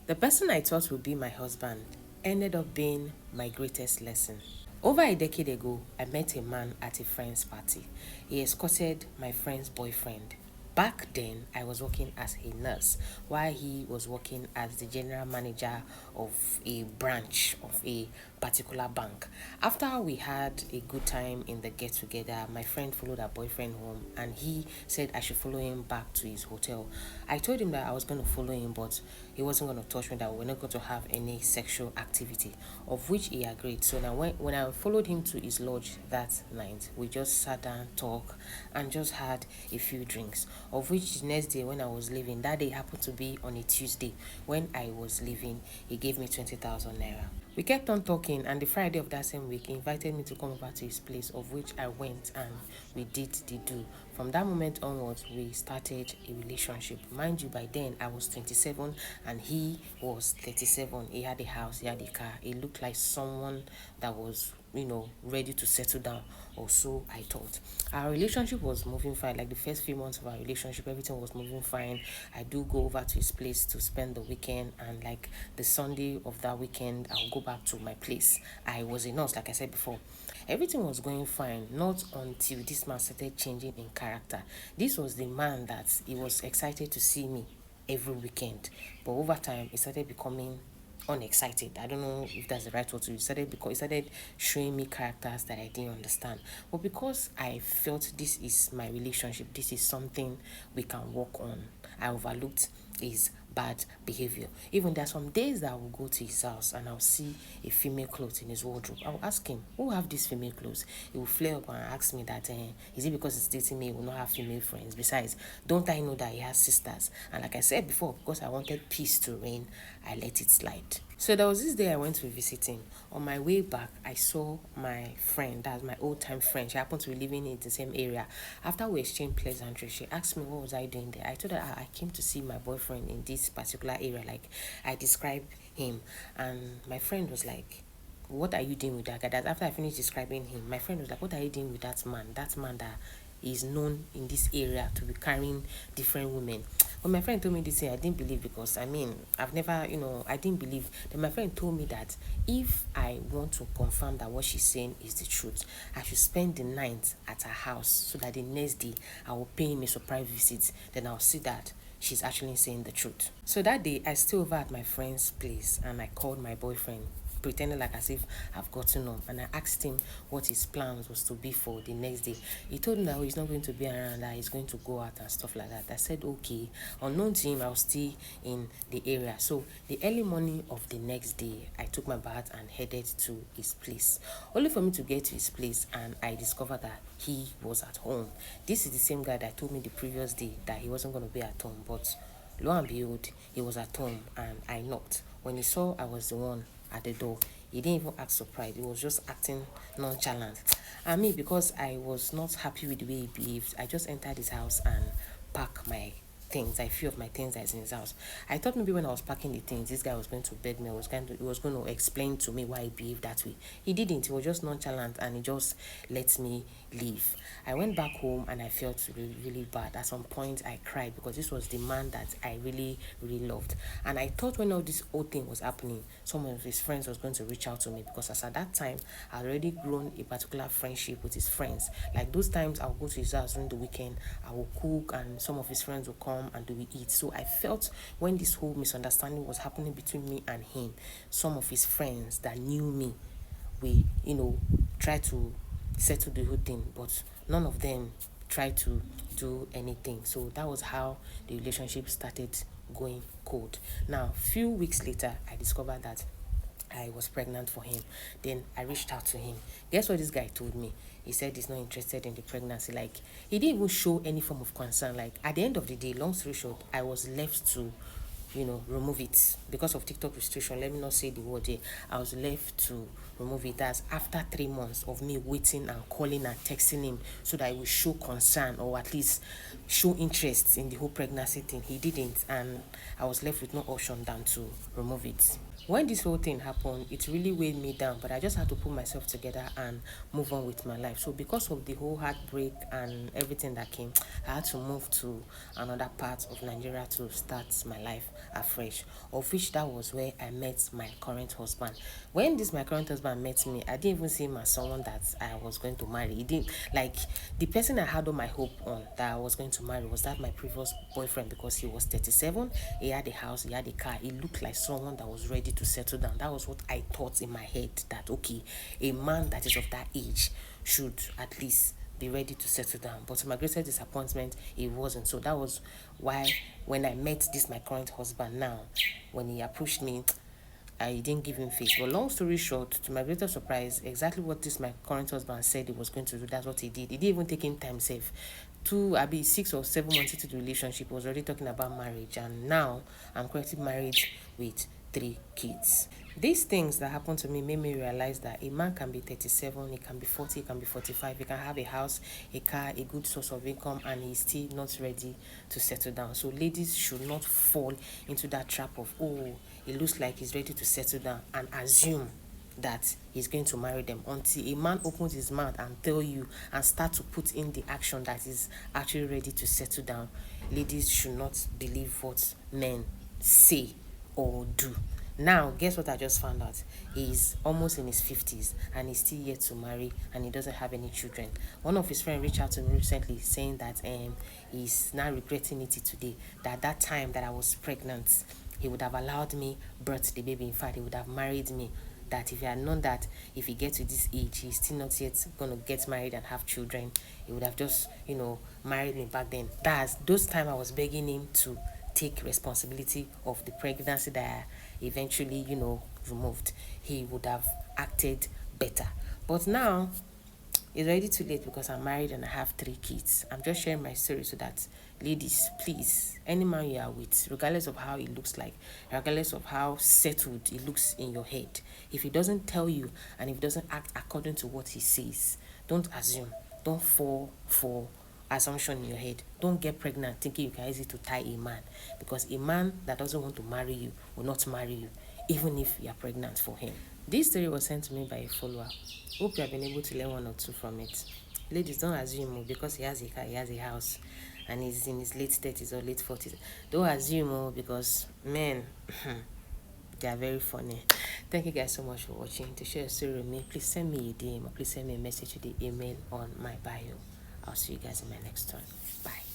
The person I thought would be my husband ended up being my greatest lesson. Over a decade ago, I met a man at a friend's party. He escorted my friend's boyfriend. Back then, I was working as a nurse while he was working as the general manager of a branch of a particular bank. After we had a good time in the get together, my friend followed her boyfriend home and he said I should follow him back to his hotel. I told him that I was going to follow him, but he wasn't going to touch me, that we were not going to have any sexual activity, of which he agreed. So now when I followed him to his lodge that night, we just sat down, talked, and just had a few drinks, of which the next day when I was leaving, that day happened to be on a Tuesday, when I was leaving, he gave me 20,000 naira. We kept on talking, and the Friday of that same week, he invited me to come over to his place, of which I went and we did the do. From that moment onwards, we started a relationship. Mind you, by then I was 27 and he was 37. He had a house, he had a car. He looked like someone that was, ready to settle down, or so I thought. Our relationship was moving fine. Like the first few months of our relationship, everything was moving fine. I do go over to his place to spend the weekend, and like the Sunday of that weekend, I'll go back to my place. I was a nurse, like I said before. Everything was going fine, not until this man started changing in character. This was the man that he was excited to see me every weekend, but over time, he started becoming unexcited. I don't know if that's the right word to use. He started showing me characters that I didn't understand. But because I felt this is my relationship, this is something we can work on, I overlooked his bad behavior. Even there are some days that I will go to his house and I'll see a female clothes in his wardrobe. I'll ask him, who have these female clothes? He will flare up and ask me that, is it because he's dating me, he will not have female friends? Besides, don't I know that he has sisters? And like I said before, because I wanted peace to reign, I let it slide. So there was this day I went to visit him. On my way back, I saw my friend, that's my old time friend. She happened to be living in the same area. After we exchanged pleasantries, she asked me what was I doing there. I told her I came to see my boyfriend in this particular area. Like I described him, and my friend was like, what are you doing with that guy? That after I finished describing him, my friend was like, what are you doing with that man? That man that is known in this area to be carrying different women. When my friend told me this thing, I didn't believe, because I've never, I didn't believe. Then my friend told me that if I want to confirm that what she's saying is the truth, I should spend the night at her house so that the next day I will pay him a surprise visit. Then I'll see that she's actually saying the truth. So that day, I stayed over at my friend's place and I called my boyfriend, pretending like as if I've gotten home, and I asked him what his plans was to be for the next day. He told me that he's not going to be around, that he's going to go out and stuff like that. I said okay. Unknown to him, I was still in the area. So the early morning of the next day, I took my bath and headed to his place, only for me to get to his place and I discovered that he was at home. This is the same guy that told me the previous day that he wasn't going to be at home, but lo and behold, he was at home and I knocked. When he saw I was the one at the door, he didn't even act surprised. He was just acting nonchalant. And me, because I was not happy with the way he behaved, I just entered his house and packed my things. I few of my things that's in his house. I thought maybe when I was packing the things, this guy was going to beg me. He was going to explain to me why he behaved that way. He didn't. He was just nonchalant and he just let me leave. I went back home and I felt really, really bad. At some point, I cried because this was the man that I really, really loved. And I thought when all this whole thing was happening, some of his friends was going to reach out to me, because as at that time, I had already grown a particular friendship with his friends. Like those times, I'll go to his house during the weekend, I will cook, and some of his friends will come and do we eat. So I felt when this whole misunderstanding was happening between me and him, some of his friends that knew me, we, try to settle the whole thing, but none of them tried to do anything. So that was how the relationship started going cold. Now, few weeks later, I discovered that I was pregnant for him. Then I reached out to him. Guess what this guy told me? He said he's not interested in the pregnancy. Like, he didn't even show any form of concern. Like, at the end of the day, long story short, I was left to remove it because of TikTok restriction. Let me not say the word here. I was left to remove it. As after 3 months of me waiting and calling and texting him so that he would show concern or at least show interest in the whole pregnancy thing. He didn't, and I was left with no option than to remove it. When this whole thing happened, it really weighed me down, but I just had to put myself together and move on with my life. So because of the whole heartbreak and everything that came, I had to move to another part of Nigeria to start my life. afresh, of which that was where I met my current husband. When my current husband met me, I didn't even see him as someone that I was going to marry. He didn't, like, the person I had all my hope on that I was going to marry was that my previous boyfriend, because he was 37, he had a house, he had a car, he looked like someone that was ready to settle down. That was what I thought in my head, that okay, a man that is of that age should at least be ready to settle down. But to my greatest disappointment, it wasn't. So that was why when I met my current husband now, when he approached me, I didn't give him face. But long story short, to my greatest surprise, exactly what my current husband said he was going to do, that's what he did. He didn't even take him time safe. I'll be 6 or 7 months into the relationship, was already talking about marriage, and now I'm currently married with 3 kids. These things that happened to me made me realize that a man can be 37, he can be 40, he can be 45, he can have a house, a car, a good source of income, and he's still not ready to settle down. So ladies should not fall into that trap of, oh, it looks like he's ready to settle down, and assume that he's going to marry them until a man opens his mouth and tell you and start to put in the action that is actually ready to settle down. Ladies should not believe what men say or do. Now, guess what I just found out? He's almost in his 50s and he's still yet to marry, and he doesn't have any children. One of his friends reached out to me recently saying that he's now regretting it today, that time that I was pregnant, he would have allowed me birth the baby. In fact, he would have married me. That if he had known that if he gets to this age, he's still not yet going to get married and have children, he would have just, married me back then. That's those time I was begging him to take responsibility of the pregnancy that I eventually, removed. He would have acted better. But now, it's already too late because I'm married and I have 3 kids. I'm just sharing my story so that, ladies, please, any man you are with, regardless of how it looks like, regardless of how settled it looks in your head, if he doesn't tell you and if he doesn't act according to what he says, don't assume. Don't fall for assumption in your head. Don't get pregnant thinking you can easily to tie a man, because a man that doesn't want to marry you will not marry you, even if you are pregnant for him. This story was sent to me by a follower. Hope you have been able to learn 1 or 2 from it. Ladies, don't assume because he has a car, he has a house, and he's in his late 30s or late 40s. Don't assume because men, they are very funny. Thank you guys so much for watching. To share a story with me, please send me a DM or please send me a message to the email on my bio. I'll see you guys in my next one. Bye.